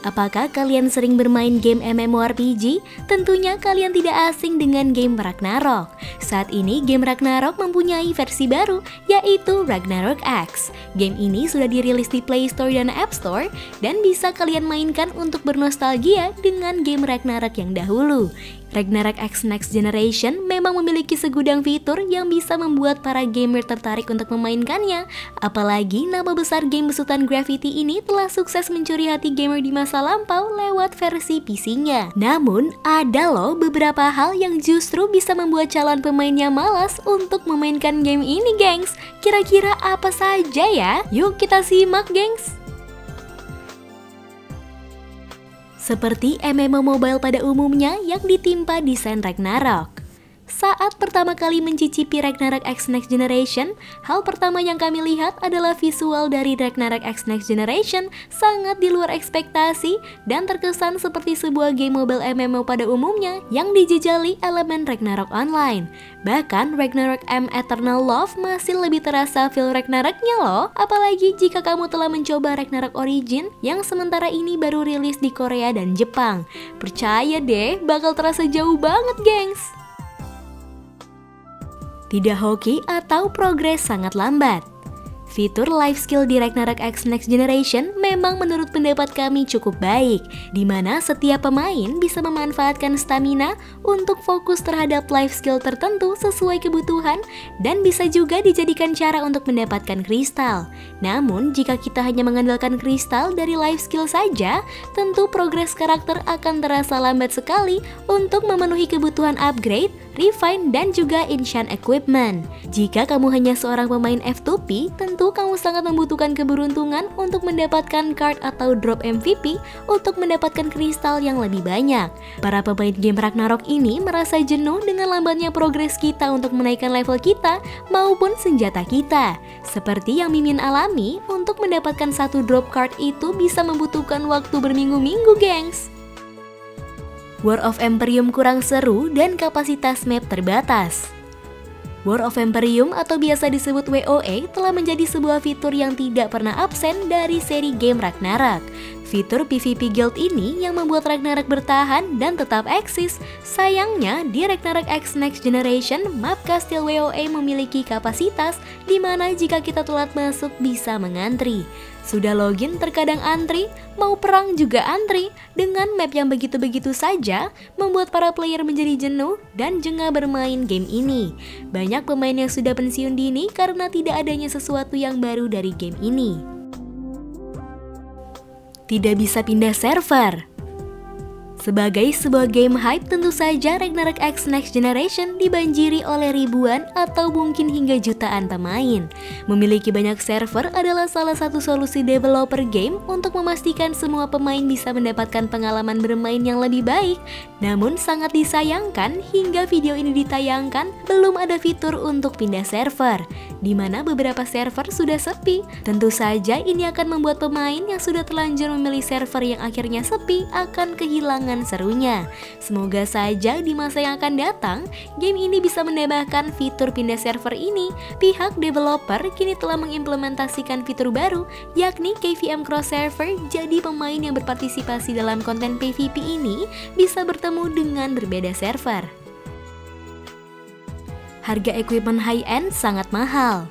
Apakah kalian sering bermain game MMORPG? Tentunya kalian tidak asing dengan game Ragnarok. Saat ini game Ragnarok mempunyai versi baru, yaitu Ragnarok X. Game ini sudah dirilis di Play Store dan App Store, dan bisa kalian mainkan untuk bernostalgia dengan game Ragnarok yang dahulu. Ragnarok X Next Generation memang memiliki segudang fitur yang bisa membuat para gamer tertarik untuk memainkannya. Apalagi nama besar game besutan Gravity ini telah sukses mencuri hati gamer di masa lampau lewat versi PC-nya. Namun, ada loh beberapa hal yang justru bisa membuat calon pemainnya malas untuk memainkan game ini, gengs. Kira-kira apa saja ya? Yuk kita simak, gengs. Seperti MMO mobile pada umumnya yang ditimpa desain Ragnarok. Saat pertama kali mencicipi Ragnarok X Next Generation, hal pertama yang kami lihat adalah visual dari Ragnarok X Next Generation sangat di luar ekspektasi dan terkesan seperti sebuah game mobile MMO pada umumnya yang dijejali elemen Ragnarok Online. Bahkan Ragnarok M Eternal Love masih lebih terasa feel Ragnaroknya loh, apalagi jika kamu telah mencoba Ragnarok Origin yang sementara ini baru rilis di Korea dan Jepang. Percaya deh, bakal terasa jauh banget, gengs. Tidak hoki atau progres sangat lambat. Fitur life skill di Ragnarok X Next Generation memang menurut pendapat kami cukup baik, di mana setiap pemain bisa memanfaatkan stamina untuk fokus terhadap life skill tertentu sesuai kebutuhan dan bisa juga dijadikan cara untuk mendapatkan kristal. Namun, jika kita hanya mengandalkan kristal dari life skill saja, tentu progres karakter akan terasa lambat sekali untuk memenuhi kebutuhan upgrade, refine, dan juga enchant equipment. Jika kamu hanya seorang pemain F2P, tentu kamu sangat membutuhkan keberuntungan untuk mendapatkan card atau drop MVP untuk mendapatkan kristal yang lebih banyak. Para pemain game Ragnarok ini merasa jenuh dengan lambatnya progres kita untuk menaikkan level kita maupun senjata kita. Seperti yang Mimin alami, untuk mendapatkan satu drop card itu bisa membutuhkan waktu berminggu-minggu, gengs. War of Emperium kurang seru dan kapasitas map terbatas. War of Emperium atau biasa disebut WoE telah menjadi sebuah fitur yang tidak pernah absen dari seri game Ragnarok. Fitur PvP Guild ini yang membuat Ragnarok bertahan dan tetap eksis. Sayangnya, di Ragnarok X Next Generation, map kastil WoE memiliki kapasitas di mana jika kita telat masuk bisa mengantri. Sudah login terkadang antri, mau perang juga antri. Dengan map yang begitu-begitu saja, membuat para player menjadi jenuh dan jengah bermain game ini. Banyak pemain yang sudah pensiun dini karena tidak adanya sesuatu yang baru dari game ini. Tidak bisa pindah server. Sebagai sebuah game hype, tentu saja Ragnarok X Next Generation dibanjiri oleh ribuan atau mungkin hingga jutaan pemain. Memiliki banyak server adalah salah satu solusi developer game untuk memastikan semua pemain bisa mendapatkan pengalaman bermain yang lebih baik. Namun sangat disayangkan hingga video ini ditayangkan belum ada fitur untuk pindah server, di mana beberapa server sudah sepi. Tentu saja ini akan membuat pemain yang sudah terlanjur memilih server yang akhirnya sepi akan kehilangan serunya. Semoga saja di masa yang akan datang, game ini bisa menambahkan fitur pindah server ini. Pihak developer kini telah mengimplementasikan fitur baru, yakni KVM Cross Server, jadi pemain yang berpartisipasi dalam konten PvP ini bisa bertemu dengan berbeda server. Harga equipment high-end sangat mahal.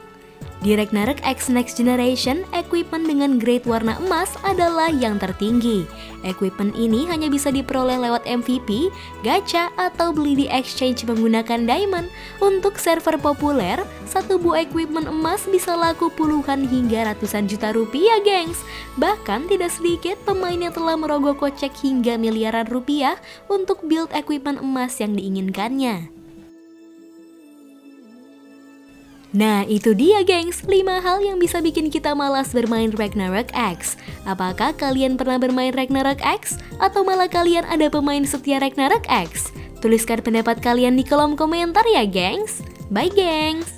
Di Ragnarok X Next Generation, equipment dengan grade warna emas adalah yang tertinggi. Equipment ini hanya bisa diperoleh lewat MVP, gacha, atau beli di exchange menggunakan diamond. Untuk server populer, satu buah equipment emas bisa laku puluhan hingga ratusan juta rupiah, gengs. Bahkan tidak sedikit pemain yang telah merogoh kocek hingga miliaran rupiah untuk build equipment emas yang diinginkannya. Nah, itu dia gengs, 5 hal yang bisa bikin kita malas bermain Ragnarok X. Apakah kalian pernah bermain Ragnarok X? Atau malah kalian ada pemain setia Ragnarok X? Tuliskan pendapat kalian di kolom komentar ya gengs. Bye gengs!